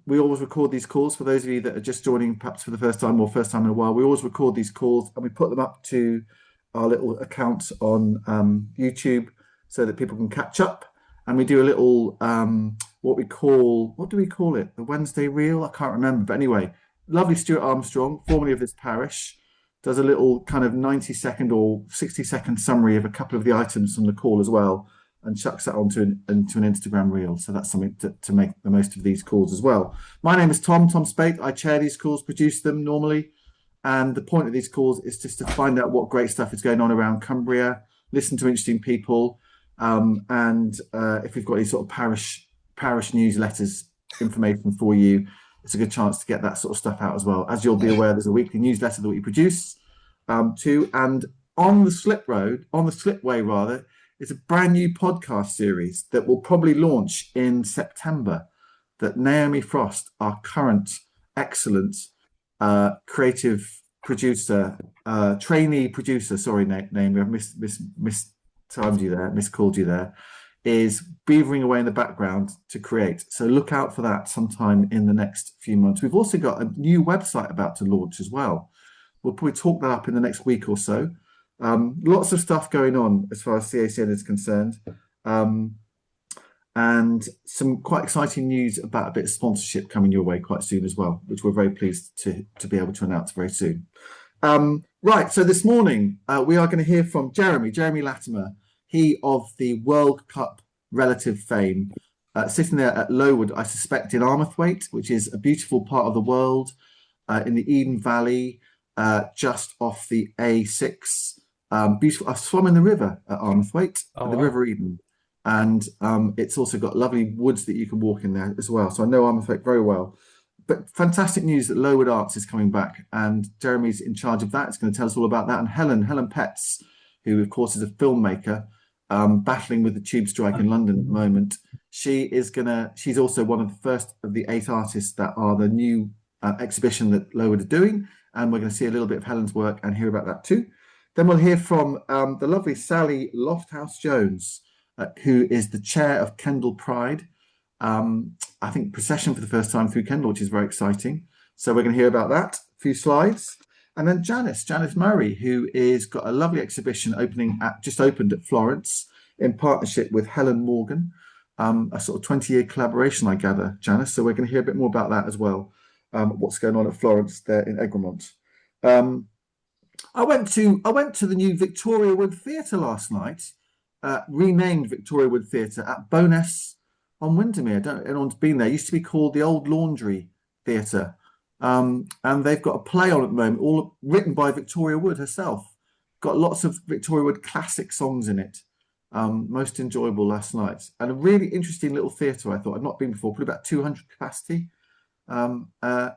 We always record these calls for those of you that are just joining, perhaps for the first time or first time in a while. We always record these calls and we put them up to our little account on YouTube so that people can catch up. And we do a little what do we call it? The Wednesday reel? I can't remember. But anyway, lovely Stuart Armstrong, formerly of this parish, does a little kind of 90-second or 60-second summary of a couple of the items from the call as well, and chucks that into an Instagram reel. So that's something to make the most of these calls as well. My name is Tom Spate. I chair these calls, produce them normally. And the point of these calls is just to find out what great stuff is going on around Cumbria, listen to interesting people, and if we've got any sort of parish newsletters information for you, it's a good chance to get that sort of stuff out as well. As you'll be aware, there's a weekly newsletter that we produce too. And on the Slipway rather, it's a brand new podcast series that will probably launch in September, that Naomi Frost, our current excellent creative producer, trainee producer, sorry, Naomi, I've mistimed you there, miscalled you there, is beavering away in the background to create. So look out for that sometime in the next few months. We've also got a new website about to launch as well. We'll probably talk that up in the next week or so. Lots of stuff going on as far as CACN is concerned. And some quite exciting news about a bit of sponsorship coming your way quite soon as well, which we're very pleased to be able to announce very soon. Right, so this morning we are going to hear from Jeremy Latimer, he of the World Cup relative fame, sitting there at Lowood, I suspect in Armathwaite, which is a beautiful part of the world in the Eden Valley, just off the A6. Beautiful. I've swum in the river at Armathwaite, the River Eden. And it's also got lovely woods that you can walk in there as well. So I know Armathwaite very well. But fantastic news that Lowood Arts is coming back, and Jeremy's in charge of that. It's going to tell us all about that. And Helen Petts, who of course is a filmmaker, battling with the tube strike in London at the moment. She's also one of the first of the 8 artists that are the new exhibition that Lowood are doing. And we're going to see a little bit of Helen's work and hear about that too. Then we'll hear from the lovely Sally Lofthouse-Jones, who is the chair of Kendal Pride. I think procession for the first time through Kendal, which is very exciting. So we're going to hear about that, a few slides. And then Janice Murray, who is got a lovely exhibition just opened at Florence in partnership with Helen Morgan, a sort of 20-year collaboration, I gather, Janice. So we're going to hear a bit more about that as well, what's going on at Florence there in Egremont. I went to the new Victoria Wood Theatre last night, renamed Victoria Wood Theatre at Bowness on Windermere. I don't know if anyone's been there. It used to be called the Old Laundry Theatre. And they've got a play on at the moment, all written by Victoria Wood herself. Got lots of Victoria Wood classic songs in it. Most enjoyable last night. And a really interesting little theatre, I thought. I'd not been before, probably about 200 capacity. And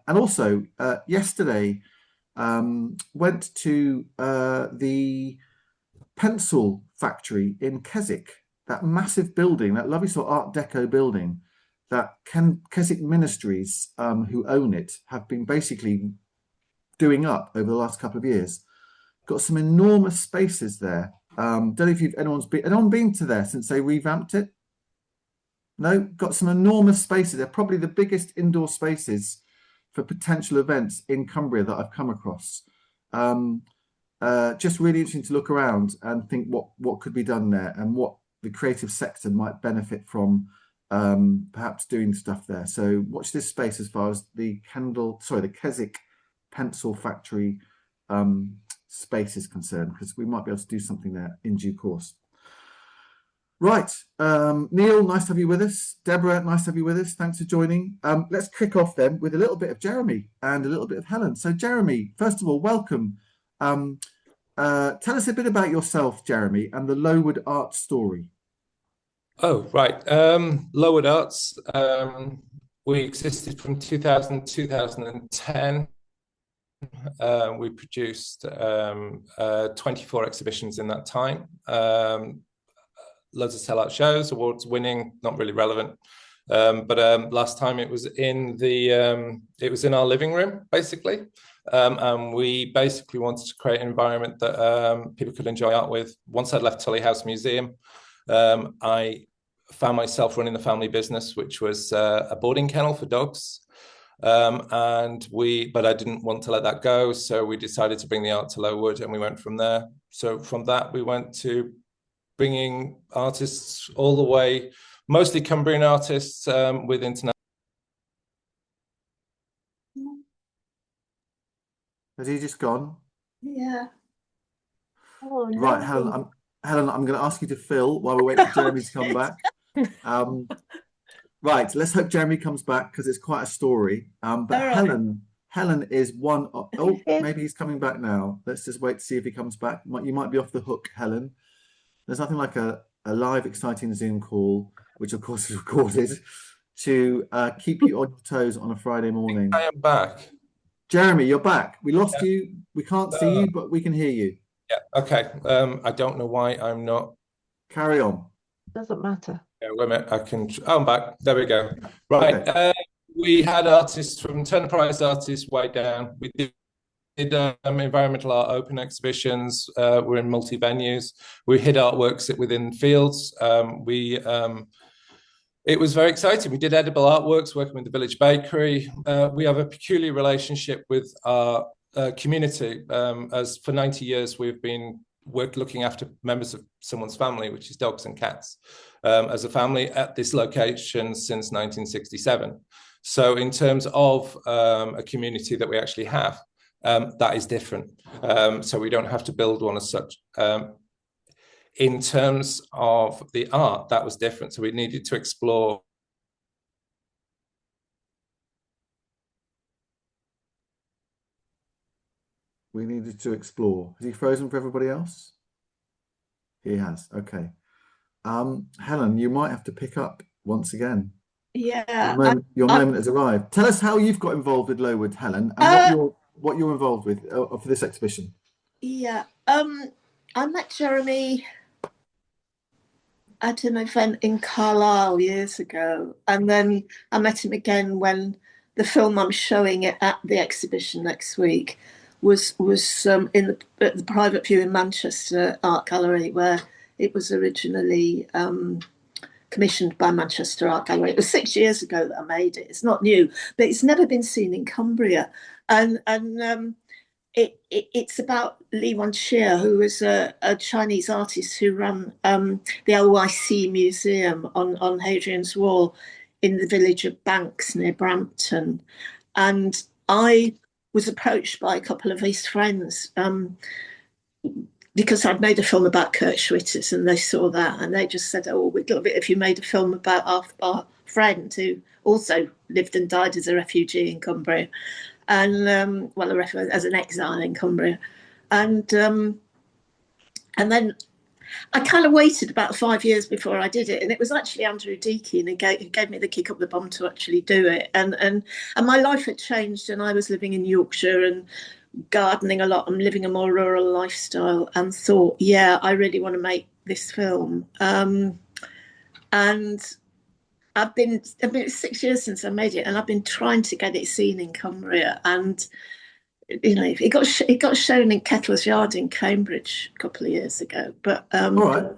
also, yesterday, went to the pencil factory in Keswick, that massive building, that lovely sort of Art Deco building that Keswick Ministries, who own it, have been basically doing up over the last couple of years. Got some enormous spaces there. Don't know if anyone been to there since they revamped it? No, got some enormous spaces. They're probably the biggest indoor spaces for potential events in Cumbria that I've come across. Just really interesting to look around and think what could be done there and what the creative sector might benefit from, perhaps doing stuff there. So watch this space as far as the Keswick Pencil Factory space is concerned, because we might be able to do something there in due course. Right, Neil, nice to have you with us. Deborah, nice to have you with us. Thanks for joining. Let's kick off then with a little bit of Jeremy and a little bit of Helen. So Jeremy, first of all, welcome. Tell us a bit about yourself, Jeremy, and the Lowood Arts story. Oh, right. Lowood Arts, we existed from 2000 to 2010. We produced 24 exhibitions in that time. Loads of sellout shows, awards winning, not really relevant. But last time it was in our living room, basically. And we basically wanted to create an environment that people could enjoy art with. Once I'd left Tully House Museum, I found myself running the family business, which was a boarding kennel for dogs. But I didn't want to let that go. So we decided to bring the art to Lowood, and we went from there. So from that, we went to bringing artists all the way, mostly Cumbrian artists with international. Has he just gone? Yeah. Oh, no. Right, Helen, I'm going to ask you to fill while we wait for Jeremy to come back. Right, let's hope Jeremy comes back because it's quite a story. But right. Helen is one. Oh, maybe he's coming back now. Let's just wait to see if he comes back. You might be off the hook, Helen. There's nothing like a live, exciting Zoom call, which of course is recorded, to keep you on your toes on a Friday morning. I am back. Jeremy, you're back. We lost you. We can't see you, but we can hear you. Yeah. Okay. I don't know why I'm not. Carry on. Doesn't matter. Yeah, wait a minute. I'm back. There we go. Right. Okay. We had artists from Kendal Pride artists way down. We did environmental art open exhibitions. We're in multi venues. We hid artworks within fields. It was very exciting. We did edible artworks working with the Village Bakery. We have a peculiar relationship with our community. As for 90 years, we've been looking after members of someone's family, which is dogs and cats, as a family at this location since 1967. So in terms of a community that we actually have, that is different. So we don't have to build one as such. In terms of the art, that was different. So we needed to explore. Has he frozen for everybody else? He has. Okay. Helen, you might have to pick up once again. Yeah. Your moment has arrived. Tell us how you've got involved with Lowood, Helen, and what you're involved with for this exhibition. Yeah. I met Jeremy at an event in Carlisle years ago, and then I met him again when the film I'm showing it at the exhibition next week was at the Private View in Manchester Art Gallery, where it was originally commissioned by Manchester Art Gallery. It was 6 years ago that I made it. It's not new, but it's never been seen in Cumbria, and it's about Li Wanxie, who was a Chinese artist who ran the LYC Museum on Hadrian's Wall in the village of Banks near Brampton. And I was approached by a couple of his friends because I'd made a film about Kurt Schwitters, and they saw that and they just said, "Oh, we'd love it if you made a film about our friend who also lived and died as a refugee in Cumbria." And as an exile in Cumbria, and then I kind of waited about 5 years before I did it, and it was actually Andrew Deakin who gave me the kick up the bum to actually do it, and my life had changed, and I was living in Yorkshire and gardening a lot and living a more rural lifestyle, and thought, yeah, I really want to make this film, and it's 6 years since I made it, and I've been trying to get it seen in Cumbria. And it got shown in Kettle's Yard in Cambridge a couple of years ago. But all right,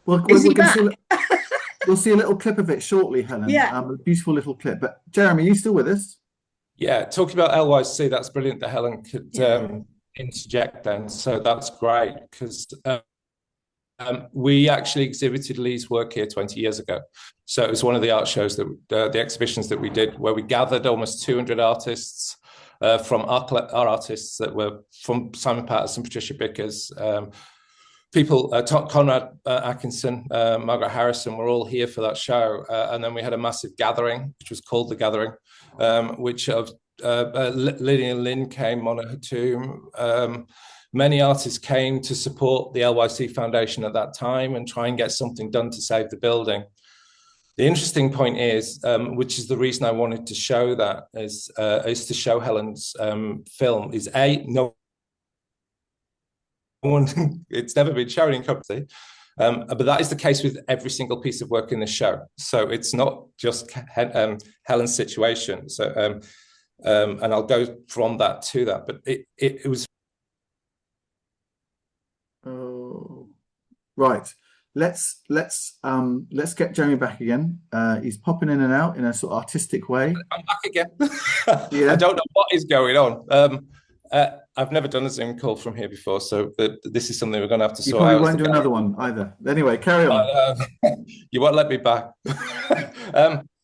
we'll see a little clip of it shortly, Helen. Yeah, a beautiful little clip. But Jeremy, are you still with us? Yeah, talking about LYC, that's brilliant that Helen could interject then. So that's great because. We actually exhibited Lee's work here 20 years ago. So it was one of the art shows that the exhibitions that we did, where we gathered almost 200 artists from our artists that were from Simon Patterson, Patricia Bickers, Conrad Atkinson, Margaret Harrison were all here for that show. And then we had a massive gathering, which was called The Gathering, which Lillian Lynn came on her tomb. Many artists came to support the LYC Foundation at that time and try and get something done to save the building. The interesting point is, which is the reason I wanted to show that, is to show Helen's film, is no one, it's never been shown in Cumbria, but that is the case with every single piece of work in the show. So it's not just Helen's situation. So, and I'll go from that to that, but it was. Oh, right. let's get Jeremy back again. He's popping in and out in a sort of artistic way. I'm back again. Yeah. I don't know what is going on. I've never done a Zoom call from here before, so this is something we're going to have to sort out. You probably won't do another one either. Anyway, carry on. You won't let me back.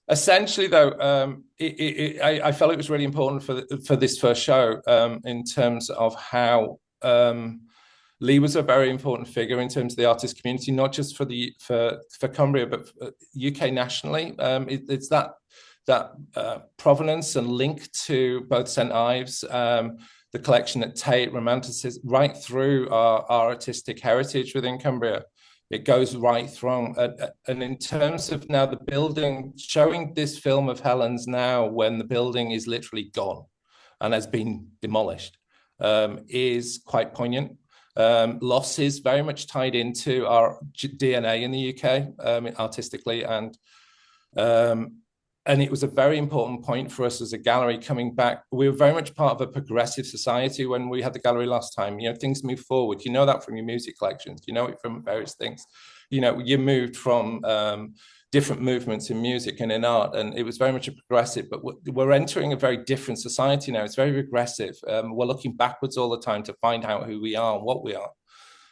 Essentially, though, I felt it was really important for this first show in terms of how Lee was a very important figure in terms of the artist community, not just for Cumbria, but for UK nationally. It's that provenance and link to both St Ives, the collection at Tate, Romanticism, right through our artistic heritage within Cumbria. It goes right through. And in terms of now the building, showing this film of Helen's now when the building is literally gone and has been demolished is quite poignant. Loss is very much tied into our DNA in the UK artistically, and it was a very important point for us as a gallery coming back. We were very much part of a progressive society when we had the gallery last time. You know, things move forward. You know that from your music collections. You know it from various things. You know, you moved from different movements in music and in art, and it was very much a progressive. But we're entering a very different society now. It's very regressive. We're looking backwards all the time to find out who we are and what we are.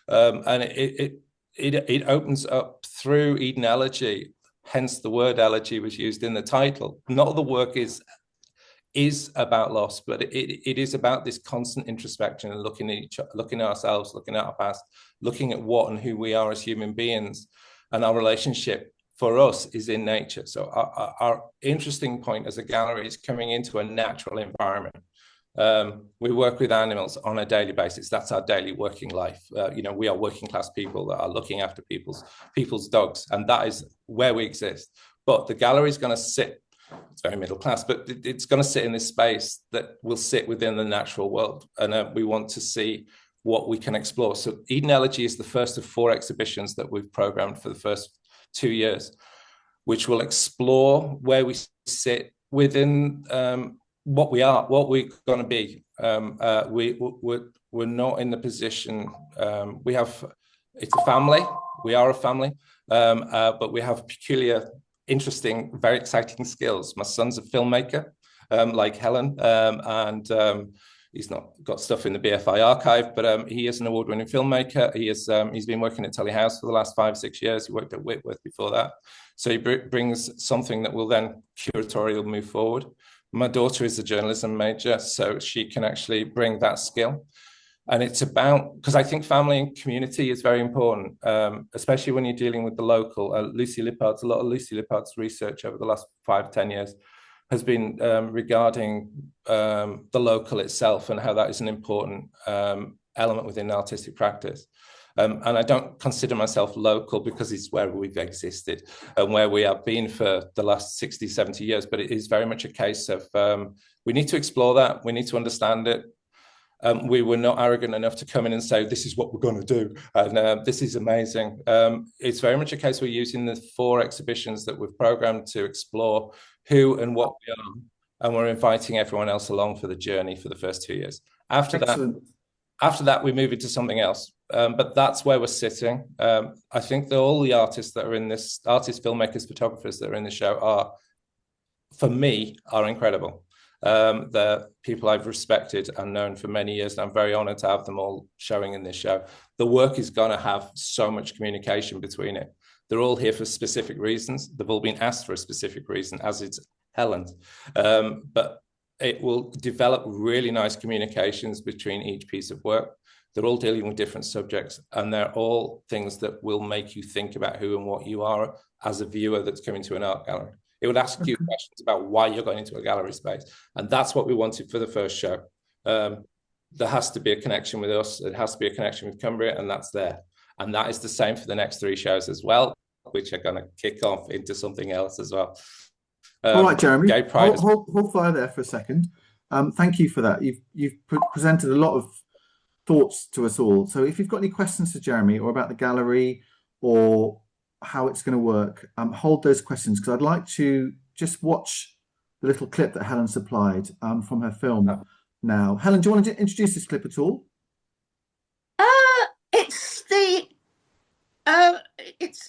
And it opens up through Eden Elegy. Hence the word elegy was used in the title. Not all the work is about loss, but it is about this constant introspection and looking at ourselves, looking at our past, looking at what and who we are as human beings, and our relationship for us is in nature. So our interesting point as a gallery is coming into a natural environment. We work with animals on a daily basis. That's our daily working life. You know, we are working class people that are looking after people's dogs, and that is where we exist. But the gallery is going to sit, it's very middle class, but it's going to sit in this space that will sit within the natural world. And we want to see what we can explore. So Eden Elegy is the first of 4 exhibitions that we've programmed for the first 2 years, which will explore where we sit within what we are, what we're going to be. We're not in the position. It's a family. We are a family, but we have peculiar, interesting, very exciting skills. My son's a filmmaker, like Helen, and he's not got stuff in the BFI archive, but he is an award-winning filmmaker. He's been working at Telly House for the last 5-6 years. He worked at Whitworth before that. So he brings something that will then curatorial move forward. My daughter is a journalism major, so she can actually bring that skill. And it's about, because I think family and community is very important, especially when you're dealing with the local. A lot of Lucy Lippard's research over the last 5-10 years has been regarding the local itself and how that is an important element within artistic practice. And I don't consider myself local because it's where we've existed and where we have been for the last 60, 70 years. But it is very much a case of we need to explore that. We need to understand it. We were not arrogant enough to come in and say, this is what we're going to do. And this is amazing. It's very much a case we're using the 4 exhibitions that we've programmed to explore who and what we are. And we're inviting everyone else along for the journey for the first 2 years. After that, we move into something else. But that's where we're sitting. I think that all the artists that are in this, artists, filmmakers, photographers that are in the show are, for me, are incredible. They're people I've respected and known for many years, and I'm very honored to have them all showing in this show. The work is going to have so much communication between it. They're all here for specific reasons. They've all been asked for a specific reason, as it's Helen's. But it will develop really nice communications between each piece of work. They're all dealing with different subjects, and they're all things that will make you think about who and what you are as a viewer that's coming to an art gallery. It would ask you questions about why you're going into a gallery space. And that's what we wanted for the first show. There has to be a connection with us. It has to be a connection with Cumbria, and that's there. And that is the same for the next 3 shows as well, which are going to kick off into something else as well. All right, Jeremy, hold fire there for a second. Thank you for that. You've presented a lot of thoughts to us all. So if you've got any questions for Jeremy or about the gallery or how it's going to work, hold those questions, because I'd like to just watch the little clip that Helen supplied from her film now. Helen, do you want to introduce this clip at all? It's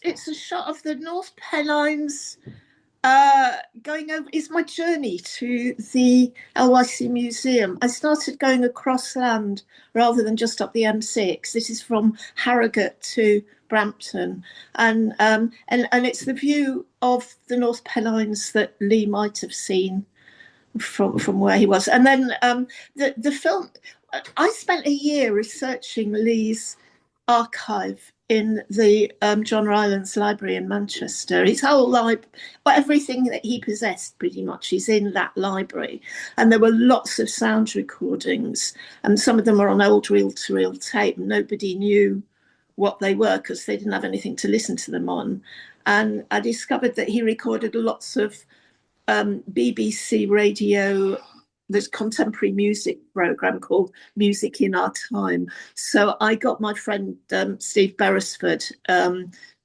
it's a shot of the North Pennines going over. It's my journey to the LYC Museum. I started going across land rather than just up the M6. This is from Harrogate to Brampton, and it's the view of the North Pennines that Lee might have seen from where he was. And then the film. I spent a year researching Lee's archive in the John Rylands Library in Manchester. His whole everything that he possessed pretty much is in that library. And there were lots of sound recordings, and some of them are on old reel-to-reel tape. Nobody knew what they were because they didn't have anything to listen to them on. And I discovered that he recorded lots of BBC radio. There's a contemporary music program called Music in Our Time. So I got my friend Steve Beresford,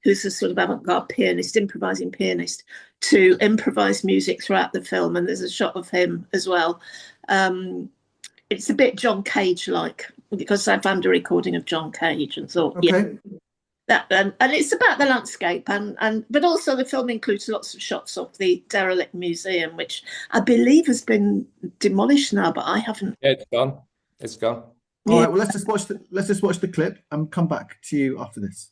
who's a sort of avant-garde pianist, improvising pianist, to improvise music throughout the film. And there's a shot of him as well. It's a bit John Cage-like, because I found a recording of John Cage and thought, okay. Yeah. And it's about the landscape, but also the film includes lots of shots of the derelict museum, which I believe has been demolished now, but I haven't. Yeah, it's gone. It's gone. All right. Well, let's just watch the clip and come back to you after this.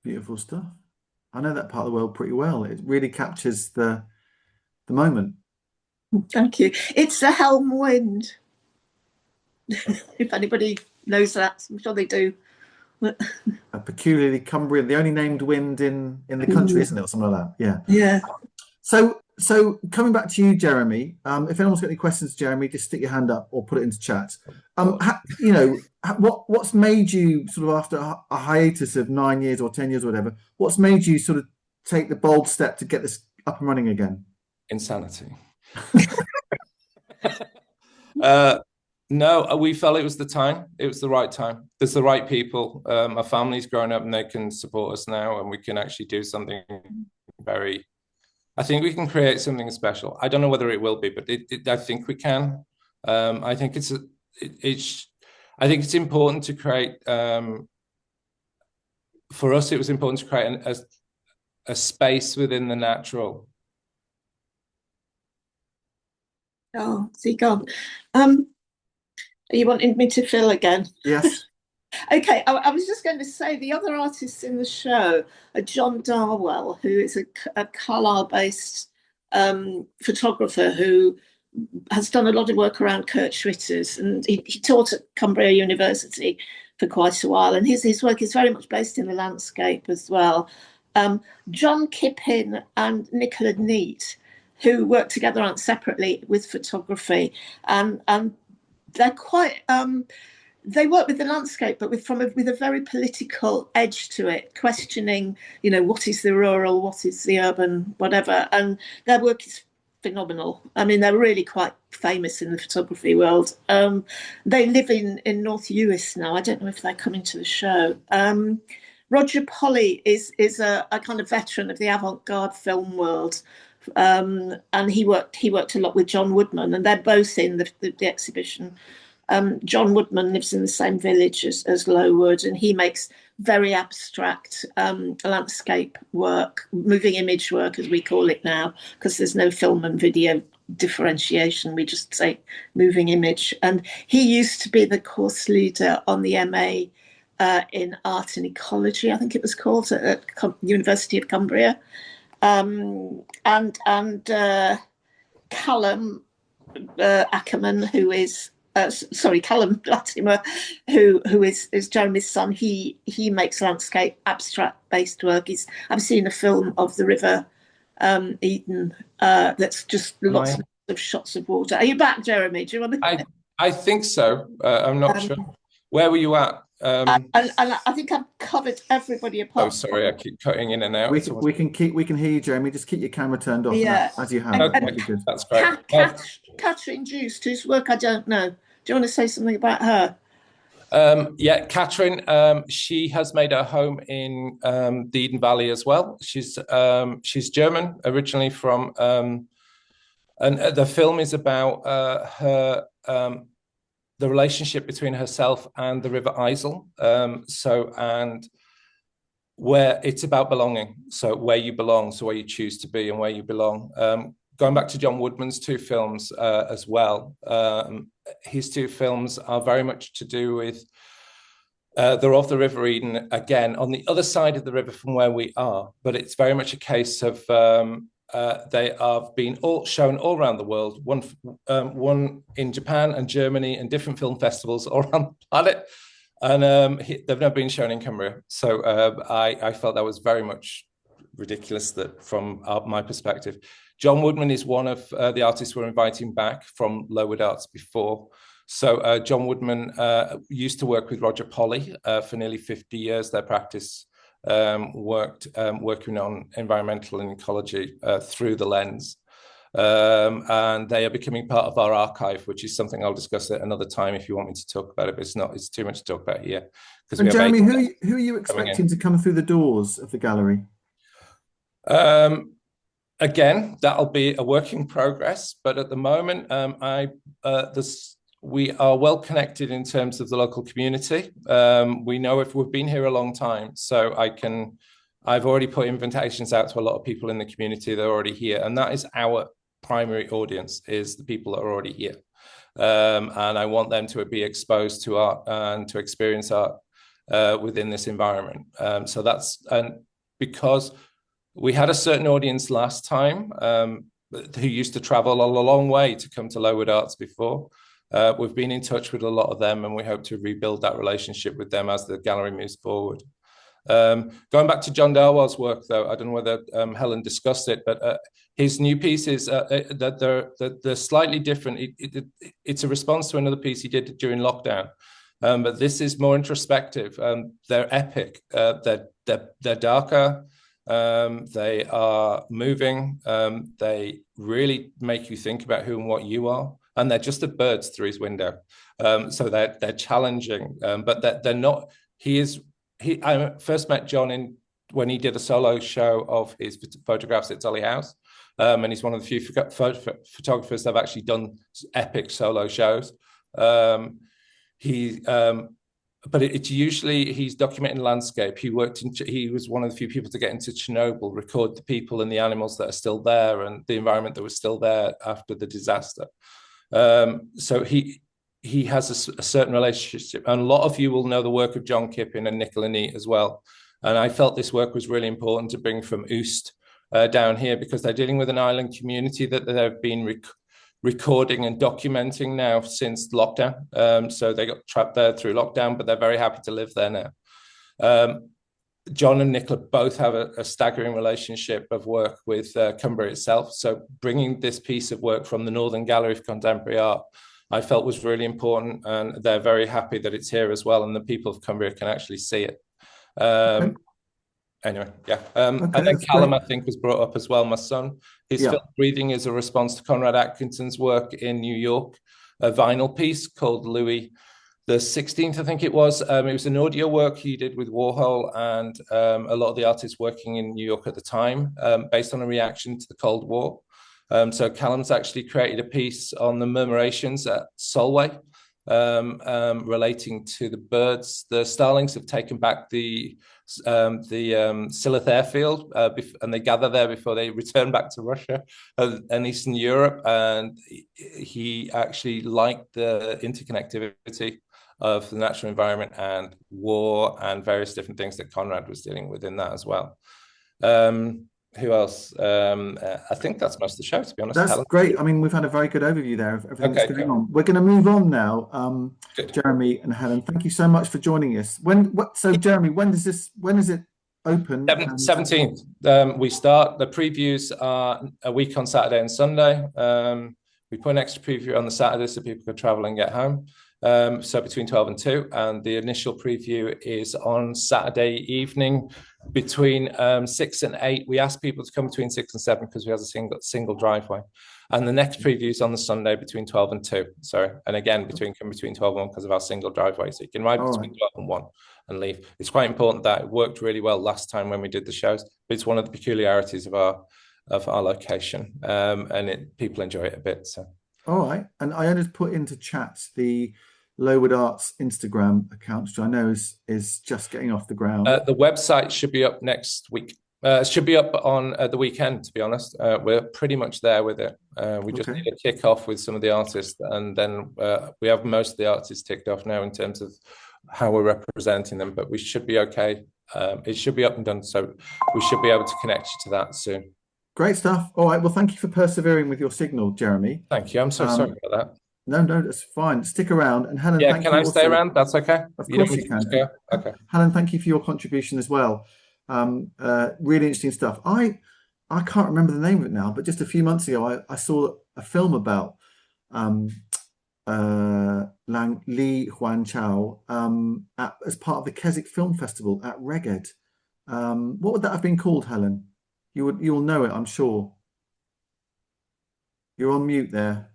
Beautiful stuff. I know that part of the world pretty well. It really captures the moment. Thank you. It's the Helm wind. If anybody knows that, I'm sure they do. A peculiarly Cumbrian, the only named wind in the country, isn't it, or something like that? Yeah. Yeah. So coming back to you, Jeremy. If anyone's got any questions, Jeremy, just stick your hand up or put it into chat. What's made you sort of, after a hiatus of 9 years or 10 years or whatever, what's made you sort of take the bold step to get this up and running again? Insanity. No, we felt it was the time. It was the right time. There's the right people. Our family's grown up and they can support us now, and we can actually do something very. I think we can create something special. I don't know whether it will be, but I think we can. I think I think it's important to create. For us, it was important to create a space within the natural. Oh, is he gone? Are you wanting me to fill again? Yes. Okay, I was just going to say the other artists in the show are John Darwell, who is a Carlisle-based photographer who has done a lot of work around Kurt Schwitters, and he taught at Cumbria University for quite a while, and his work is very much based in the landscape as well. John Kippin and Nicola Neat, who work together and separately with photography, and they're quite. They work with the landscape, but with a very political edge to it, questioning, what is the rural, what is the urban, whatever. And their work is phenomenal. I mean, they're really quite famous in the photography world. They live in North Uist now. I don't know if they're coming to the show. Roger Polly is a kind of veteran of the avant-garde film world. And he worked a lot with John Woodman, and they're both in the exhibition. John Woodman lives in the same village as Lowood, and he makes very abstract landscape work, moving image work, as we call it now, because there's no film and video differentiation. We just say moving image. And he used to be the course leader on the MA in Art and Ecology, I think it was called, at University of Cumbria. and Callum Ackerman, who is Callum Latimer, who is Jeremy's son. He makes landscape abstract based work. I've seen a film of the River Eden that's just lots of shots of water. Are you back, Jeremy? Do you want to? I think so. I'm not sure. Where were you at? And I think I've covered everybody apart. Oh, sorry, I keep cutting in and out. We can hear you, Jeremy. Just keep your camera turned off. Yeah, as you have. Okay, that's great. Catherine Joost, whose work I don't know. Do you want to say something about her? Yeah, Catherine. She has made her home in the Eden Valley as well. She's German originally from, and the film is about her. The relationship between herself and the River Isle. And where it's about belonging. So where you belong, so where you choose to be and where you belong. Going back to John Woodman's two films as well. His two films are very much to do with, they're off the River Eden, again, on the other side of the river from where we are. But it's very much a case of, they have been shown all around the world, one in Japan and Germany and different film festivals all around the planet. And they've never been shown in Cumbria. So I felt that was very much ridiculous that from my perspective. John Woodman is one of the artists we're inviting back from Lowood Arts before. So John Woodman used to work with Roger Polly for nearly 50 years. Their practice working on environmental and ecology through the lens. And they are becoming part of our archive, which is something I'll discuss at another time if you want me to talk about it, but it's too much to talk about here. And Jeremy, who are you expecting to come through the doors of the gallery? Again, that'll be a work in progress, but at the moment, we are well connected in terms of the local community. We know if we've been here a long time, so I've already put invitations out to a lot of people in the community that are already here, and that is our primary audience, is the people that are already here. And I want them to be exposed to art and to experience art within this environment. So that's, and because we had a certain audience last time who used to travel a long way to come to Lowood Arts before. We've been in touch with a lot of them, and we hope to rebuild that relationship with them as the gallery moves forward. Going back to John Darwell's work, though, I don't know whether Helen discussed it, but his new pieces, they're slightly different. It's a response to another piece he did during lockdown, but this is more introspective. They're epic. They're darker. They are moving. They really make you think about who and what you are. And they're just the birds through his window. So they're challenging, but they're not. I first met John when he did a solo show of his photographs at Tully House. And he's one of the few photographers that have actually done epic solo shows. But it's usually, he's documenting landscape. He was one of the few people to get into Chernobyl, record the people and the animals that are still there and the environment that was still there after the disaster. So he has a certain relationship, and a lot of you will know the work of John Kipping and Nicola Neat as well. And I felt this work was really important to bring from Oost down here, because they're dealing with an island community that they've been recording and documenting now since lockdown. So they got trapped there through lockdown, but they're very happy to live there now. John and Nicola both have a staggering relationship of work with Cumbria itself. So bringing this piece of work from the Northern Gallery of Contemporary Art, I felt was really important, and they're very happy that it's here as well, and the people of Cumbria can actually see it. Anyway, yeah. And then Callum, I think, was brought up as well, my son. His film Breathing is a response to Conrad Atkinson's work in New York, a vinyl piece called Louis the 16th, I think it was. It was an audio work he did with Warhol and a lot of the artists working in New York at the time, based on a reaction to the Cold War. So Callum's actually created a piece on the murmurations at Solway, relating to the birds. The starlings have taken back the Silith airfield, and they gather there before they return back to Russia and Eastern Europe. And he actually liked the interconnectivity of the natural environment and war and various different things that Conrad was dealing with in that as well. Who else? I think that's most of the show, to be honest. That's Helen. great. I mean, we've had a very good overview there of everything that's Okay, going cool. on. We're going to move on now. Good. Jeremy and Helen, thank you so much for joining us. So Jeremy, when is it open? 17th. We start. The previews are a week on Saturday and Sunday. We put an extra preview on the Saturday so people can travel and get home. So between 12 and 2, and the initial preview is on Saturday evening between 6 and 8. We ask people to come between 6 and 7 because we have a single driveway. And the next preview is on the Sunday between 12 and 2. Sorry. And again, between 12 and 1 because of our single driveway. So you can ride between 12 and 1 and leave. It's quite important that it worked really well last time when we did the shows. But it's one of the peculiarities of our location. And people enjoy it a bit. So. All right. And I just put into chat the Lowood Arts Instagram account, which I know is just getting off the ground. The website should be up next week. It should be up on the weekend, to be honest. We're pretty much there with it. We just need to kick off with some of the artists, and then we have most of the artists ticked off now in terms of how we're representing them, but we should be okay. It should be up and done, so we should be able to connect you to that soon. Great stuff. All right. Well, thank you for persevering with your signal, Jeremy. Thank you. I'm so sorry about that. No, that's fine. Stick around. And Helen, yeah, thank can you I stay around? That's okay. Of course you can. Okay. Helen, thank you for your contribution as well. Really interesting stuff. I can't remember the name of it now, but just a few months ago, I saw a film about Li Huan Chao as part of the Keswick Film Festival at Reged. What would that have been called, Helen? You'll know it, I'm sure. You're on mute there,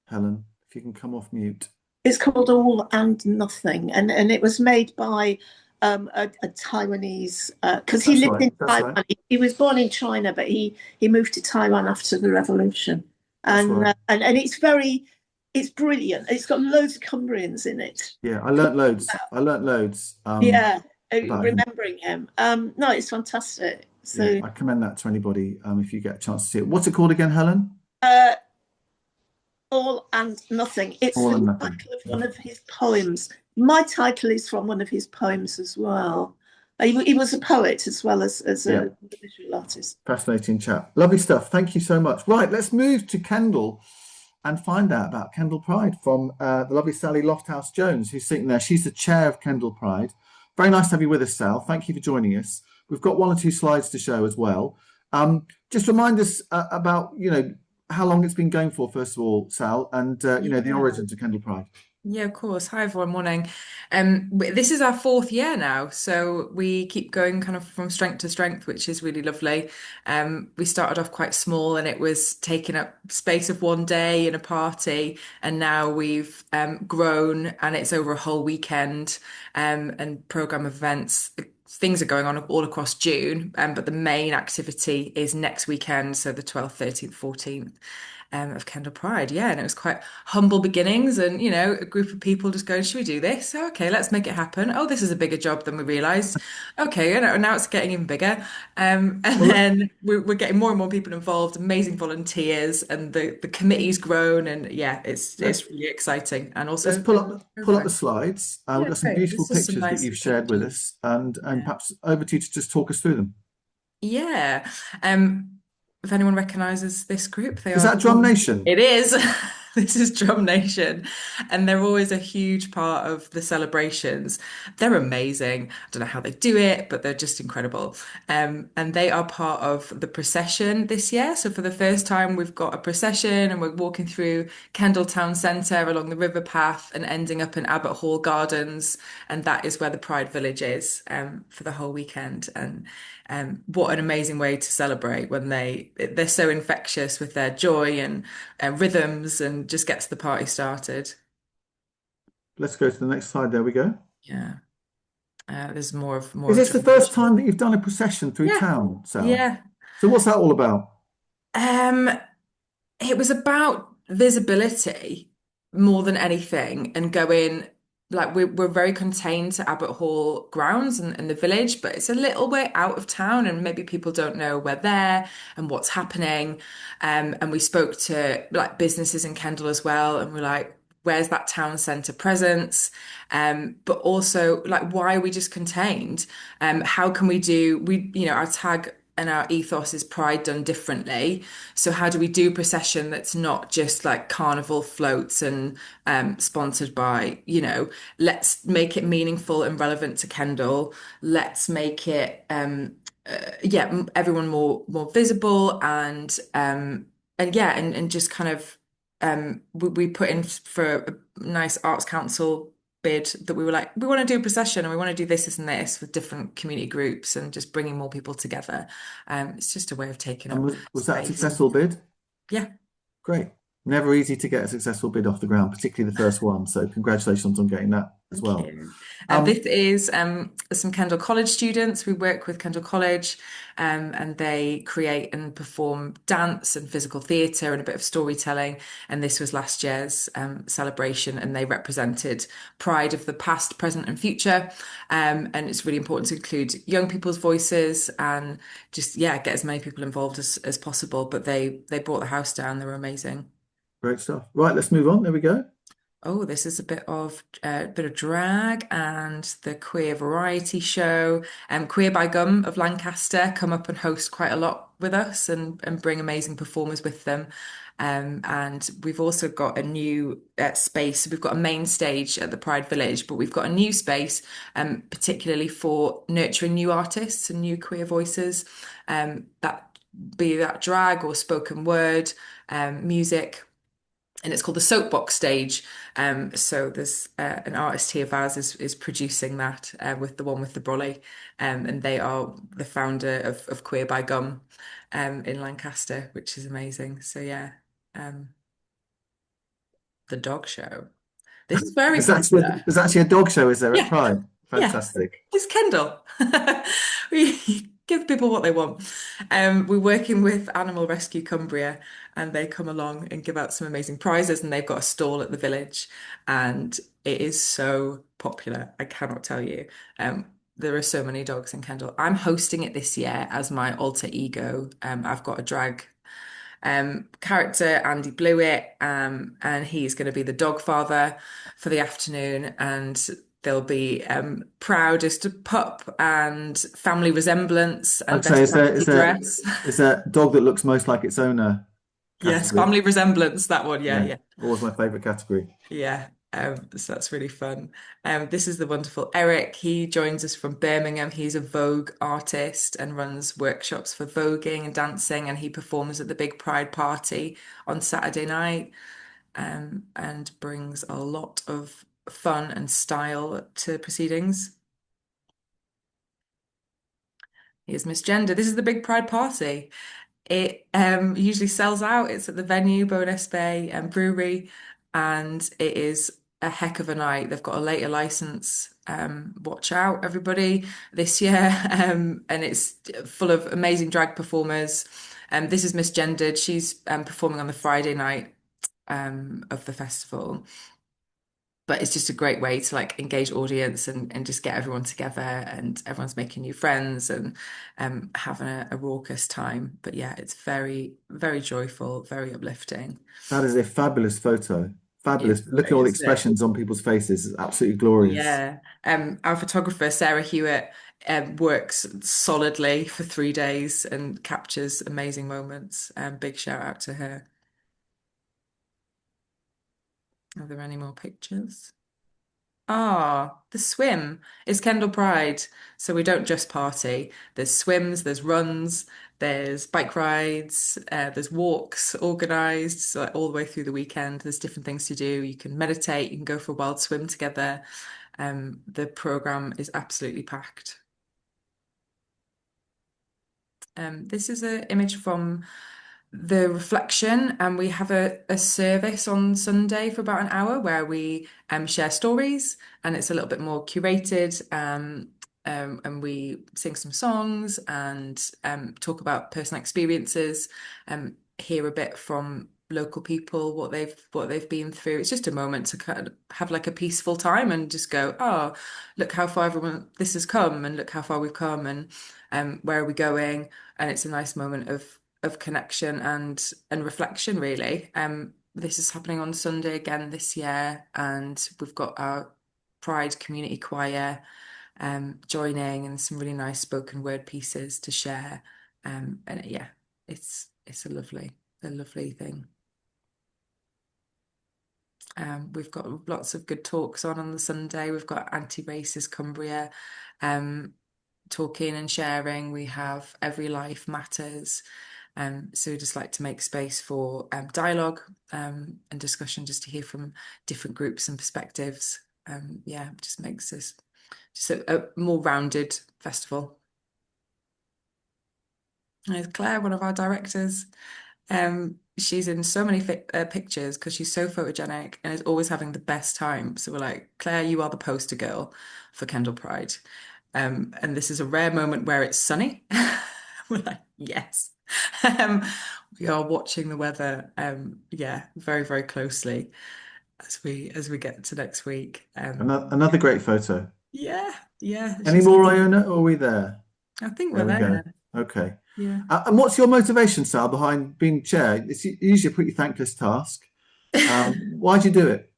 Helen. If you can come off mute. It's called All and Nothing, and it was made by a Taiwanese, because he lived in Taiwan. Right. He was born in China, but he moved to Taiwan after the revolution, and it's brilliant. It's got loads of Cumbrians in it. Yeah, I learnt loads. Remembering him. No, it's fantastic. So yeah, I commend that to anybody if you get a chance to see it. What's it called again, Helen? All and Nothing. It's the title of one of his poems. My title is from one of his poems as well. He was a poet as well as a visual artist. Fascinating chap. Lovely stuff. Thank you so much. Right, let's move to Kendal and find out about Kendal Pride from the lovely Sally Lofthouse Jones, who's sitting there. She's the chair of Kendal Pride. Very nice to have you with us, Sal. Thank you for joining us. We've got 1 or 2 slides to show as well. Just remind us about, how long it's been going for, first of all, Sal, and the origins of Kendal Pride. Yeah, of course. Hi, everyone. Morning. This is our 4th year now, so we keep going kind of from strength to strength, which is really lovely. We started off quite small, and it was taking up space of one day in a party, and now we've grown, and it's over a whole weekend, and program events. Things are going on all across June, but the main activity is next weekend, so the 12th, 13th, 14th. Of Kendal Pride, and it was quite humble beginnings, and a group of people just going, should we do this? Oh, okay, let's make it happen. Oh, this is a bigger job than we realised. Okay, now it's getting even bigger, then we're getting more and more people involved, amazing volunteers, and the committee's grown, and it's really exciting. And also, let's pull up the slides. We've got some beautiful pictures that you've shared with us, and perhaps over to you to just talk us through them. Yeah. If anyone recognises this group, is that Drum Nation? It is. This is Drum Nation, and they're always a huge part of the celebrations. They're amazing. I don't know how they do it, but they're just incredible. And they are part of the procession this year. So for the first time, we've got a procession, and we're walking through Kendal Town Centre along the river path and ending up in Abbot Hall Gardens, and that is where the Pride Village is for the whole weekend. And what an amazing way to celebrate when they're so infectious with their joy and rhythms, and just gets the party started. Let's go to the next slide. There we go. Yeah. There's more. Is this the first time that you've done a procession through town, Sal? Yeah. So what's that all about? It was about visibility more than anything, and going, like, we're very contained to Abbot Hall grounds and the village, but it's a little way out of town, and maybe people don't know we're there and what's happening. And we spoke to businesses in Kendal as well, and we're like, where's that town centre presence? But also, why are we just contained? How can we our tag our ethos is pride done differently. So how do we do procession that's not just like carnival floats and sponsored by, let's make it meaningful and relevant to Kendal. Let's make it everyone more visible and just kind of we put in for a nice Arts Council bid that we were like, we want to do a procession and we want to do this and this with different community groups and just bringing more people together. It's just a way of taking And up was that a space. successful bid? Yeah. Great. Never easy to get a successful bid off the ground, particularly the first one. So congratulations on getting that as well. Thank you. This is some Kendal College students. We work with Kendal College and they create and perform dance and physical theatre and a bit of storytelling. And this was last year's celebration, and they represented pride of the past, present and future. And it's really important to include young people's voices and just, get as many people involved as possible. But they brought the house down. They were amazing. Great stuff. Right, let's move on. There we go. Oh, this is a bit of drag and the queer variety show. Queer by Gum of Lancaster come up and host quite a lot with us and bring amazing performers with them. And we've also got a new space. We've got a main stage at the Pride Village, but we've got a new space, particularly for nurturing new artists and new queer voices. That be that drag or spoken word, music. And it's called the Soapbox Stage. So there's an artist here of ours is producing that with the brolly. And they are the founder of Queer by Gum in Lancaster, which is amazing. So the dog show. This is very popular. There's actually a dog show, is there, at Yeah. Pride? Fantastic. It's Kendal. We give people what they want. We're working with Animal Rescue Cumbria, and they come along and give out some amazing prizes, and they've got a stall at the village, and it is so popular. I cannot tell you. There are so many dogs in Kendal. I'm hosting it this year as my alter ego. I've got a drag character, Andy Blewett, and he's going to be the dog father for the afternoon, and there'll be proudest pup and family resemblance and best dress. It's a dog that looks most like its owner. Yes, family resemblance, that one. Yeah. Always my favorite category. Yeah. So that's really fun. This is the wonderful Eric. He joins us from Birmingham. He's a Vogue artist and runs workshops for voguing and dancing, and he performs at the big Pride party on Saturday night, and brings a lot of fun and style to proceedings. Here's Miss Gender. This is the big Pride party. It usually sells out. It's at the venue, Bowness Bay Brewery, and it is a heck of a night. They've got a later license. Watch out, everybody, this year. And it's full of amazing drag performers. This is Miss Gendered. She's performing on the Friday night of the festival. But it's just a great way to like engage audience and just get everyone together, and everyone's making new friends and having a raucous time. But yeah, it's very, very joyful, very uplifting. That is a fabulous photo. Fabulous. Look at all the expressions on people's faces. It's absolutely glorious. Yeah. Our photographer, Sarah Hewitt, works solidly for 3 days and captures amazing moments. Big shout out to her. Are there any more pictures? The swim is Kendal Pride. So we don't just party. There's swims, there's runs, there's bike rides, there's walks organised, so like all the way through the weekend. There's different things to do. You can meditate, you can go for a wild swim together. The programme is absolutely packed. This is an image from the reflection, and we have a service on Sunday for about an hour where we share stories, and it's a little bit more curated, and we sing some songs and talk about personal experiences, hear a bit from local people what they've been through. It's just a moment to kind of have like a peaceful time and just go, oh, look how far this has come, and look how far we've come, and where are we going? And it's a nice moment of connection and reflection, really. This is happening on Sunday again this year, and we've got our Pride community choir joining, and some really nice spoken word pieces to share. And yeah, it's a lovely thing. We've got lots of good talks on the Sunday. We've got Anti-Racist Cumbria talking and sharing. We have Every Life Matters. So we just like to make space for dialogue and discussion, just to hear from different groups and perspectives. Yeah, it just makes this just a more rounded festival. There's Claire, one of our directors. She's in so many pictures because she's so photogenic and is always having the best time. So we're like, Claire, you are the poster girl for Kendal Pride. And this is a rare moment where it's sunny. We're like, yes. We are watching the weather, yeah, very, very closely as we get to next week. Another great photo. Yeah. Any more, Iona? Or are we there? I think There we're we there. go. Okay. Yeah. And what's your motivation, Sal, behind being chair? It's usually a pretty thankless task. Why'd you do it?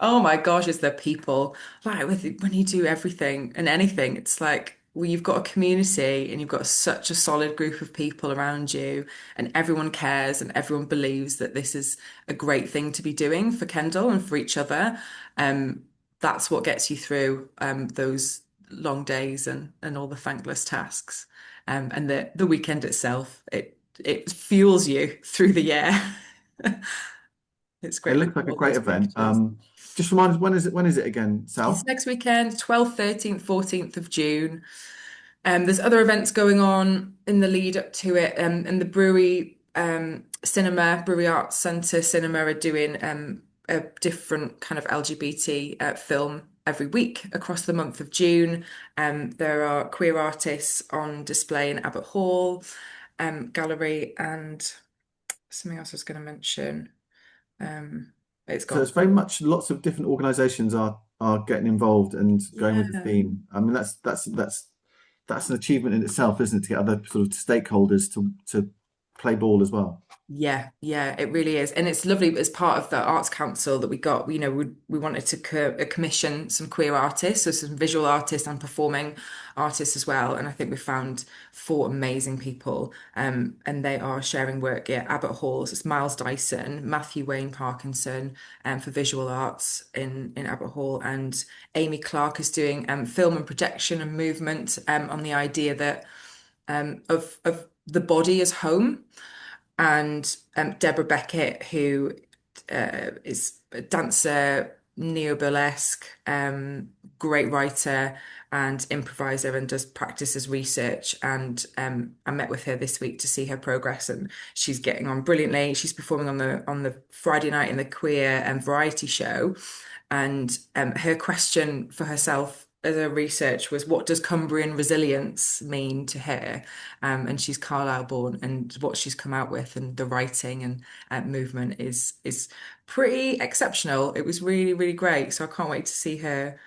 Oh my gosh, it's the people. Like when you do everything and anything, it's like, well, you've got a community and you've got such a solid group of people around you, and everyone cares and everyone believes that this is a great thing to be doing for Kendal and for each other. That's what gets you through those long days and all the thankless tasks. And the weekend itself, it fuels you through the year. It's great. It looks like a great event. Just remind us, when is it again, Sal? It's next weekend, 12th, 13th, 14th of June. There's other events going on in the lead up to it. And the Brewery Brewery Arts Centre Cinema are doing a different kind of LGBT film every week across the month of June. There are queer artists on display in Abbott Hall Gallery, and something else I was going to mention. It's So it's very much lots of different organisations are getting involved and going with the theme. I mean, that's an achievement in itself, isn't it, to get other sort of stakeholders to play ball as well. Yeah, it really is. And it's lovely as part of the Arts Council that we got, we wanted to commission some queer artists, so some visual artists and performing artists as well. And I think we found 4 amazing people, and they are sharing work at Abbott Hall. So it's Miles Dyson, Matthew Wayne Parkinson, for visual arts in Abbott Hall, and Amy Clark is doing film and projection and movement on the idea that of the body as home. And Deborah Beckett, who is a dancer, neo-burlesque, great writer and improviser, and does practices research. And I met with her this week to see her progress, and she's getting on brilliantly. She's performing on the Friday night in the queer variety show, and her question for herself as a research was, what does Cumbrian resilience mean to her? And she's Carlisle born, and what she's come out with and the writing and movement is pretty exceptional. It was really, really great. So I can't wait to see her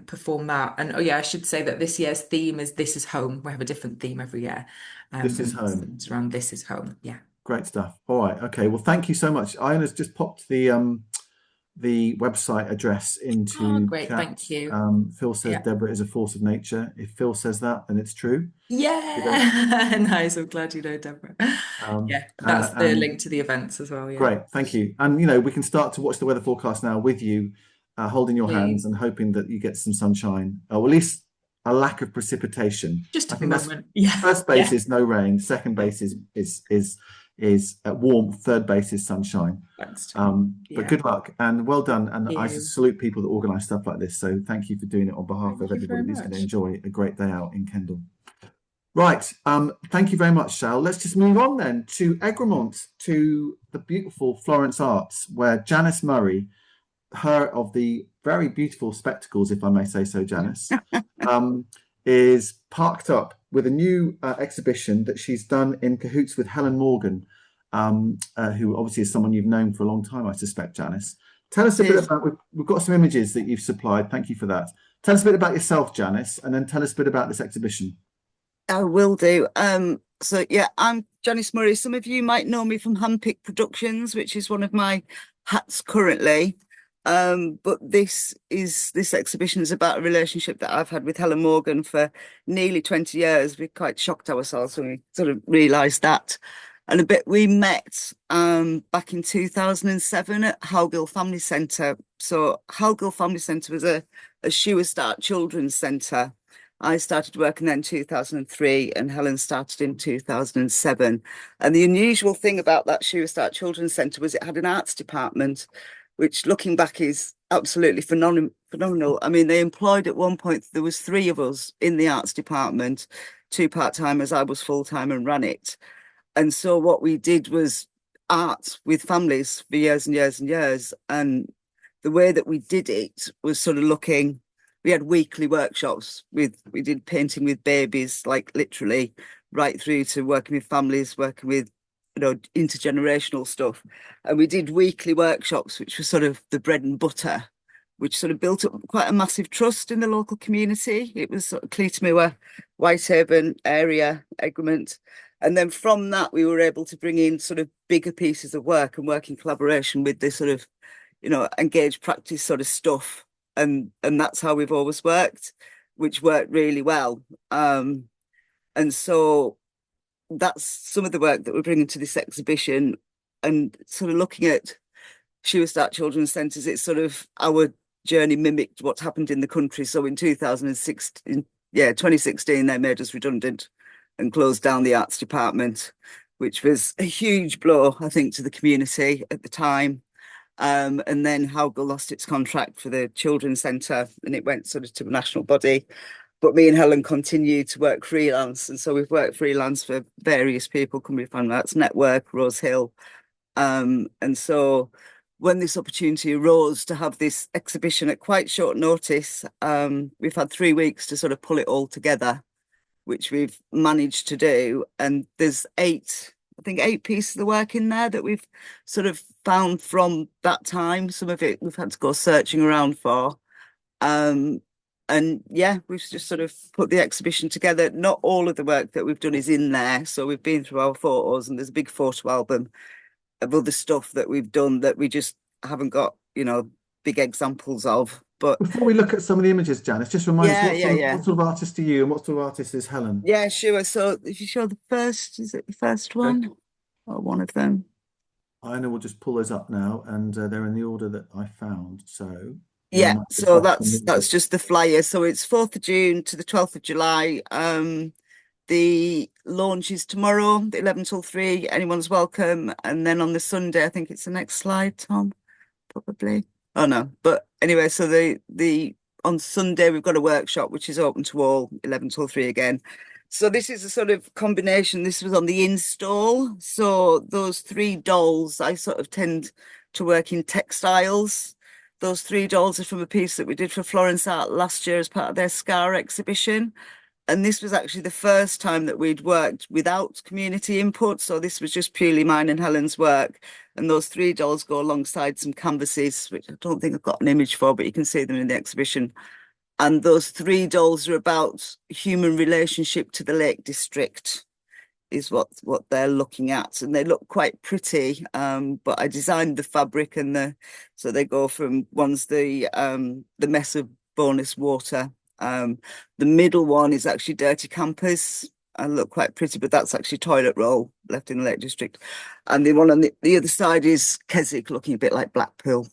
perform that. And oh yeah, I should say that this year's theme is This Is Home. We have a different theme every year. This is home. It's around This Is Home. Yeah. Great stuff. All right. Okay. Well, thank you so much. Iona's just popped the website address into great, chat. thank you. Phil says Deborah is a force of nature. If Phil says that, then it's true. Yeah, nice. I'm glad you know Deborah. That's the link to the events as well. Yeah. Great, thank you. And we can start to watch the weather forecast now with you, holding your hands and hoping that you get some sunshine, or at least a lack of precipitation. Just I a think moment. First base is no rain. Second base is warm. Third base is sunshine. But good luck and well done. And I salute people that organise stuff like this. So thank you for doing it on behalf of everybody who's going to enjoy a great day out in Kendal. Right. Thank you very much, Sal. Let's just move on then to Egremont, to the beautiful Florence Arts, where Janice Murray, her of the very beautiful spectacles, if I may say so, Janice, is parked up with a new exhibition that she's done in cahoots with Helen Morgan, who obviously is someone you've known for a long time, I suspect, Janice. Tell us a bit about, we've got some images that you've supplied. Thank you for that. Tell us a bit about yourself, Janice, and then tell us a bit about this exhibition. I will do. So yeah, I'm Janice Murray. Some of you might know me from Handpick Productions, which is one of my hats currently. But this exhibition is about a relationship that I've had with Helen Morgan for nearly 20 years. We quite shocked ourselves when we sort of realised that. And a bit we met back in 2007 at Howgill Family Centre. So Howgill Family Centre was a Start Children's Centre. I started working there in 2003 and Helen started in 2007. And the unusual thing about that Start Children's Centre was it had an arts department, which looking back is absolutely phenomenal. I mean, they employed at one point, there was 3 of us in the arts department, 2 part-timers, I was full-time and ran it. And so what we did was art with families for years and years and years. And the way that we did it was sort of looking, we had weekly workshops we did painting with babies, like literally right through to working with families, working with, intergenerational stuff. And we did weekly workshops, which was sort of the bread and butter, which sort of built up quite a massive trust in the local community. It was sort of Cleatamore, Whitehaven area, Egremont. And then from that, we were able to bring in sort of bigger pieces of work and work in collaboration with this sort of, engaged practice sort of stuff. And that's how we've always worked, which worked really well. And so that's some of the work that we're bringing to this exhibition, and sort of looking at Start Children's Centres. It's sort of our journey mimicked what happened in the country. So in 2016, they made us redundant and closed down the arts department, which was a huge blow, I think, to the community at the time. And then Howgill lost its contract for the Children's Centre and it went sort of to a national body. But me and Helen continued to work freelance. And so we've worked freelance for various people, Cumbria Family Arts Network, Rose Hill. And so when this opportunity arose to have this exhibition at quite short notice, we've had 3 weeks to sort of pull it all together, which we've managed to do. And there's 8 pieces of work in there that we've sort of found from that time. Some of it we've had to go searching around for. And yeah, we've just sort of put the exhibition together. Not all of the work that we've done is in there. So we've been through our photos and there's a big photo album of other stuff that we've done that we just haven't got, big examples of. But before we look at some of the images, Janice, just remind us what sort of artist are you and what sort of artist is Helen? Yeah, sure. So if you show the first, is it the first one? Okay. Or one of them? I know we'll just pull those up now and they're in the order that I found. So yeah, so that's just the flyer. So it's 4th of June to the 12th of July. The launch is tomorrow, the 11 till 3. Anyone's welcome. And then on the Sunday, I think it's the next slide, Tom, probably. Oh no, but anyway, so the on Sunday we've got a workshop which is open to all, 11 till 3 again. So this is a sort of combination. This was on the install. So those 3 dolls, I sort of tend to work in textiles. Those 3 dolls are from a piece that we did for Florence Arts last year as part of their Scar exhibition. And this was actually the first time that we'd worked without community input. So this was just purely mine and Helen's work. And those 3 dolls go alongside some canvases, which I don't think I've got an image for, but you can see them in the exhibition. And those 3 dolls are about human relationship to the Lake District, is what they're looking at. And they look quite pretty, but I designed the fabric and so they go from, one's the mess of bonus water. The middle one is actually dirty campers and look quite pretty, but that's actually toilet roll left in the Lake District. And the one on the other side is Keswick, looking a bit like Blackpool.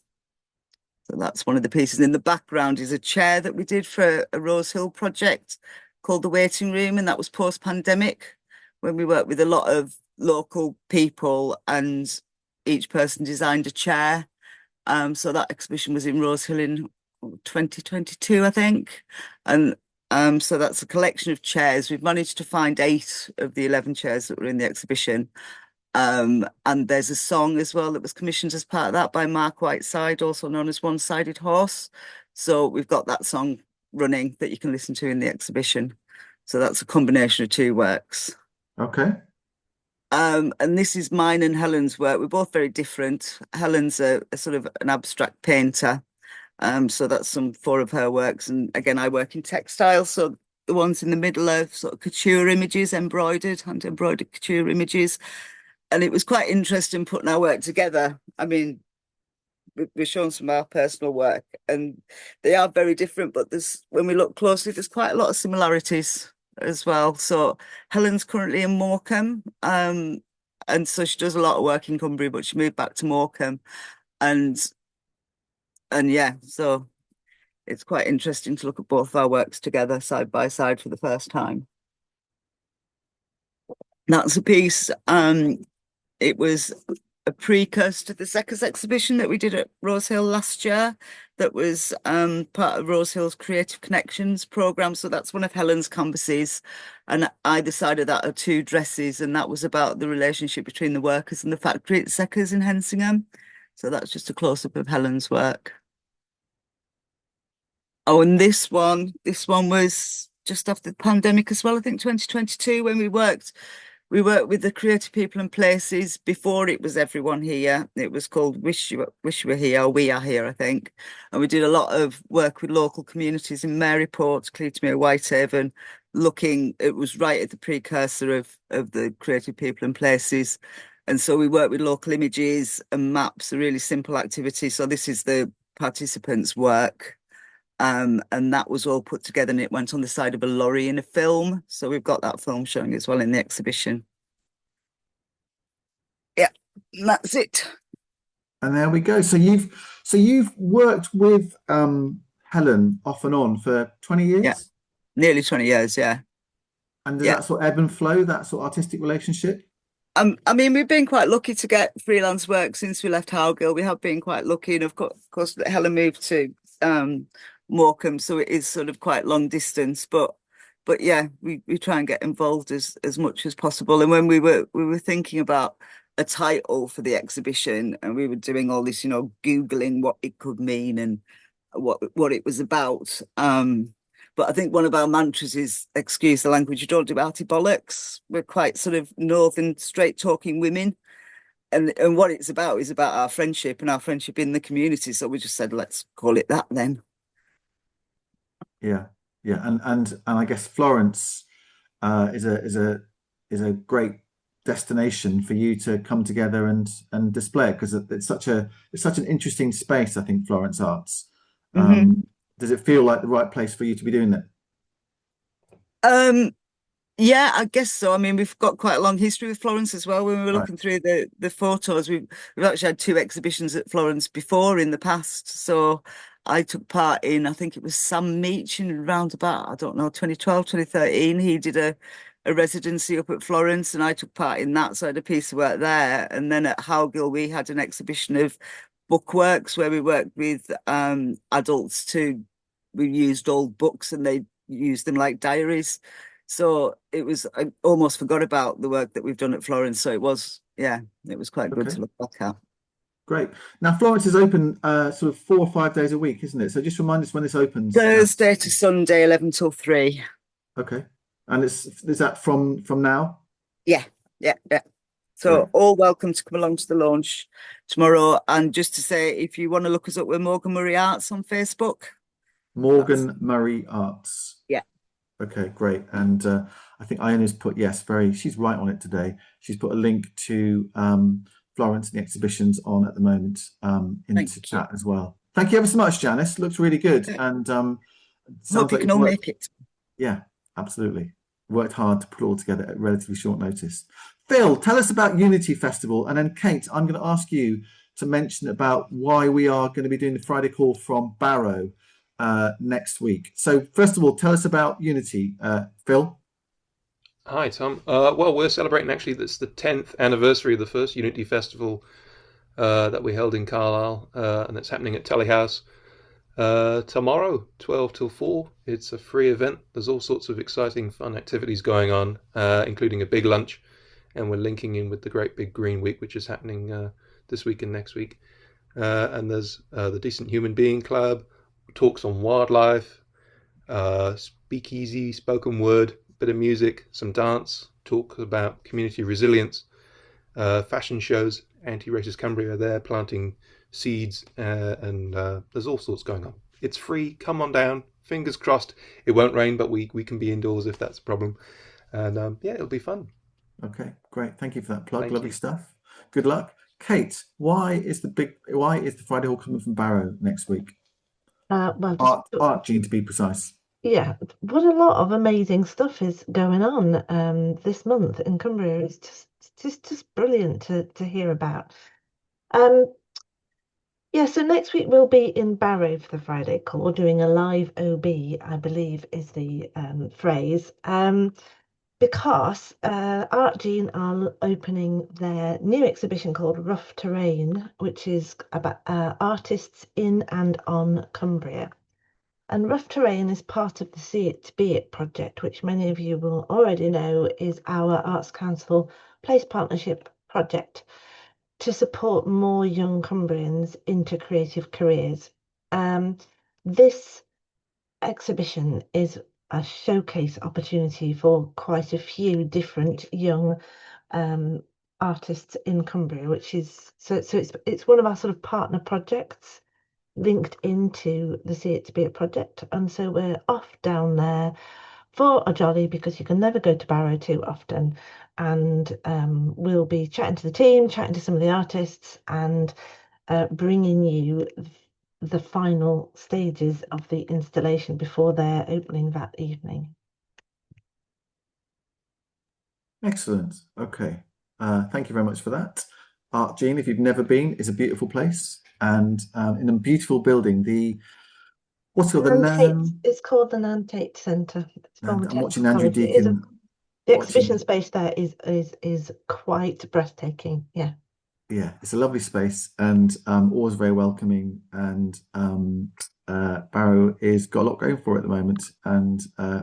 So that's one of the pieces. In the background is a chair that we did for a Rose Hill project called The Waiting Room, and that was post-pandemic when we worked with a lot of local people and each person designed a chair. So that exhibition was in Rose Hill in 2022, I think. And so that's a collection of chairs. We've managed to find 8 of the 11 chairs that were in the exhibition. And there's a song as well that was commissioned as part of that by Mark Whiteside, also known as One-Sided Horse. So we've got that song running that you can listen to in the exhibition. So that's a combination of 2 works. Okay. And this is mine and Helen's work. We're both very different. Helen's a sort of an abstract painter. So that's some 4 of her works. And again, I work in textiles. So the ones in the middle are sort of couture images, embroidered, hand-embroidered couture images. And it was quite interesting putting our work together. I mean, we've shown some of our personal work, and they are very different, but when we look closely, there's quite a lot of similarities as well. So Helen's currently in Morecambe, and so she does a lot of work in Cumbria, but she moved back to Morecambe, and yeah, so it's quite interesting to look at both our works together side by side for the first time. That's a piece. It was a precursor to the Seckers exhibition that we did at Rosehill last year. That was part of Rosehill's Creative Connections programme. So that's one of Helen's canvases. And either side of that are two dresses. And that was about the relationship between the workers and the factory at Seckers in Hensingham. So that's just a close-up of Helen's work. Oh, and this one was just after the pandemic as well, I think 2022, when we worked with the creative people and places before it was Everyone Here. It was called Wish You Were Here, or We Are Here, I think. And we did a lot of work with local communities in Maryport, Cleatomere, Whitehaven, it was right at the precursor of the creative people and places. And so we worked with local images and maps, a really simple activity. So this is the participants' work. And that was all put together, and it went on the side of a lorry in a film. So we've got that film showing as well in the exhibition. Yeah, and that's it. And there we go. So you've worked with Helen off and on for 20 years? Yeah, nearly 20 years, yeah. And does that sort of ebb and flow, that sort of artistic relationship? I mean, we've been quite lucky to get freelance work since we left Howgill. We have been quite lucky, and of course Helen moved to Morecambe, so it is sort of quite long distance, but yeah, we try and get involved as much as possible. And when we were thinking about a title for the exhibition, and we were doing all this, Googling what it could mean and what it was about. But I think one of our mantras is, excuse the language, you don't do arty bollocks. We're quite sort of northern, straight talking women. And what it's about is about our friendship and our friendship in the community. So we just said, let's call it that then. Yeah. And I guess Florence is a great destination for you to come together and display it, because it's such an interesting space, I think, Florence Arts. Does it feel like the right place for you to be doing that? Yeah, I guess so. I mean, we've got quite a long history with Florence as well. When we were looking through the photos, we've actually had 2 exhibitions at Florence before in the past. So I took part in, I think it was Sam Meach in around about, I don't know, 2012, 2013. He did a residency up at Florence, and I took part in that. So I had a piece of work there. And then at Howgill, we had an exhibition of bookworks where we worked with adults we used old books and they used them like diaries. So I almost forgot about the work that we've done at Florence. So it was quite good to look back at. Great. Now, Florence is open sort of 4 or 5 days a week, isn't it? So just remind us when this opens. Thursday to Sunday, 11 till 3. Okay. And is that from now? Yeah. So all welcome to come along to the launch tomorrow. And just to say, if you want to look us up, we're Morgan Murray Arts on Facebook. Morgan Murray Arts. Yeah. Okay, great. And I think Iona's put, she's right on it today. She's put a link to Florence and the exhibitions on at the moment into chat as well. Thank you ever so much, Janice. Looks really good. And sounds hope you can all make it. Yeah, absolutely. Worked hard to put it all together at relatively short notice. Phil, tell us about Unity Festival. And then Kate, I'm going to ask you to mention about why we are going to be doing the Friday call from Barrow next week. So first of all, tell us about Unity, Phil. Hi, Tom. Well, we're celebrating, actually, that's the 10th anniversary of the first Unity Festival that we held in Carlisle, and it's happening at Telly House tomorrow, 12 till 4. It's a free event. There's all sorts of exciting, fun activities going on, including a big lunch, and we're linking in with the Great Big Green Week, which is happening this week and next week. And there's the Decent Human Being Club, talks on wildlife, speakeasy, spoken word, bit of music, some dance, talk about community resilience, fashion shows. Anti-Racist Cumbria are there planting seeds, and there's all sorts going on. It's free. Come on down. Fingers crossed it won't rain, but we can be indoors if that's a problem. And it'll be fun. Okay, great. Thank you for that plug. Lovely stuff. Good luck. Kate, why is the Friday Hall coming from Barrow next week? Well, Art Gene, to be precise. yeah, what a lot of amazing stuff is going on this month in Cumbria. It's just brilliant to hear about. Yeah, so next week we'll be in Barrow for the Friday call, doing a live OB, I believe is the phrase. Because Art Gene are opening their new exhibition called Rough Terrain, which is about artists in and on Cumbria. And Rough Terrain is part of the See It, Be It project, which many of you will already know is our Arts Council Place Partnership project to support more young Cumbrians into creative careers. This exhibition is a showcase opportunity for quite a few different young artists in Cumbria, which is so it's one of our sort of partner projects linked into the See It to Be It project, and so we're off down there for a jolly because you can never go to Barrow too often, and we'll be chatting to the team, chatting to some of the artists, and bringing you the final stages of the installation before their opening that evening. Excellent. Okay. Thank you very much for that. Art Gene, if you've never been, is a beautiful place, and in a beautiful building. What's called It's called the Nan Tate Centre. It's from I'm watching Andrew College. Deacon. The exhibition space there is quite breathtaking. Yeah. Yeah, it's a lovely space and always very welcoming. And Barrow is got a lot going for it at the moment, and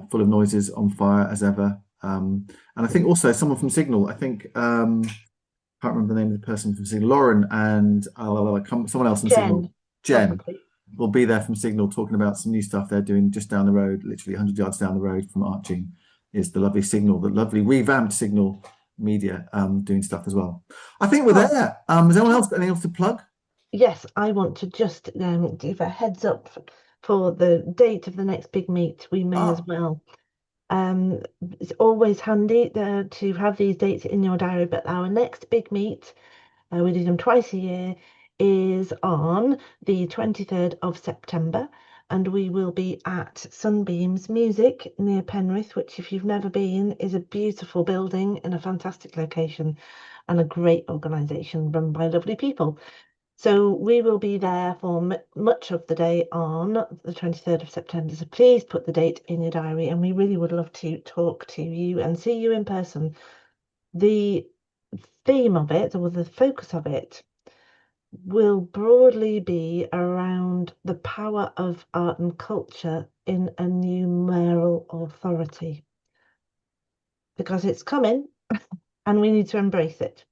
full of noises, on fire as ever. And I think also someone from Signal. I think can't remember the name of the person from Signal. Lauren and someone else from Signal. Jen will be there from Signal talking about some new stuff they're doing just down the road, literally 100 yards down the road from Art Gene. Is the lovely Signal, the lovely revamped Signal Media doing stuff as well. I think we're there. Has anyone else got anything else to plug? Yes, I want to just give a heads up for the date of the next big meet. We may as well. It's always handy to have these dates in your diary, but our next big meet, we do them twice a year, is on the 23rd of September. And we will be at Sunbeams Music near Penrith, which, if you've never been, is a beautiful building in a fantastic location and a great organisation run by lovely people. So we will be there for much of the day on the 23rd of September. So please put the date in your diary, and we really would love to talk to you and see you in person. The theme of it, or the focus of it, will broadly be around the power of art and culture in a new mayoral authority, because it's coming and we need to embrace it.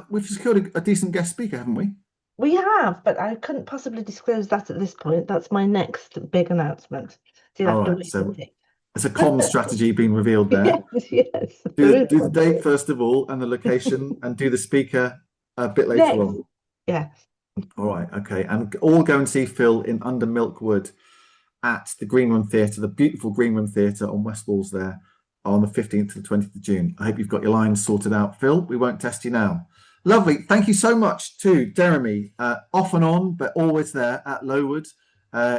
We've secured a decent guest speaker, haven't we? We have, but I couldn't possibly disclose that at this point. That's my next big announcement. So you'll have to wait and see. There's a comm strategy being revealed there. Yes. Do the date first of all, and the location, and do the speaker a bit later on. Yeah. All right, okay. And all go and see Phil in Under Milkwood at the Green Room Theatre, the beautiful Green Room Theatre on West Walls there, on the 15th to the 20th of June. I hope you've got your lines sorted out, Phil. We won't test you now. Lovely. Thank you so much to Jeremy, off and on, but always there at Lowood.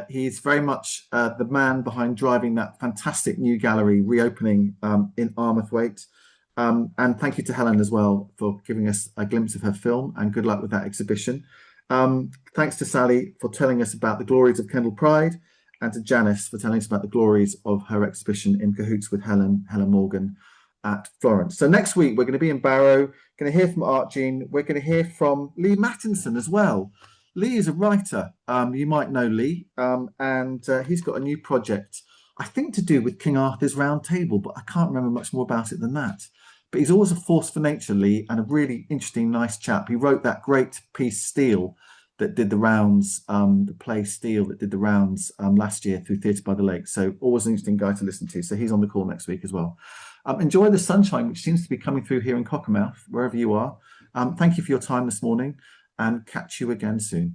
He's very much the man behind driving that fantastic new gallery reopening in Armathwaite. And thank you to Helen as well for giving us a glimpse of her film, and good luck with that exhibition. Thanks to Sally for telling us about the glories of Kendal Pride, and to Janice for telling us about the glories of her exhibition in cahoots with Helen Morgan at Florence. So next week we're going to be in Barrow, going to hear from Art Gene. We're going to hear from Lee Mattinson as well. Lee is a writer. You might know Lee, and he's got a new project, I think to do with King Arthur's Round Table, but I can't remember much more about it than that. But he's always a force for nature, Lee, and a really interesting, nice chap. He wrote that great piece, Steel, that did the rounds, the play Steel that did the rounds last year through Theatre by the Lake. So always an interesting guy to listen to. So he's on the call next week as well. Enjoy the sunshine, which seems to be coming through here in Cockermouth, wherever you are. Thank you for your time this morning, and catch you again soon.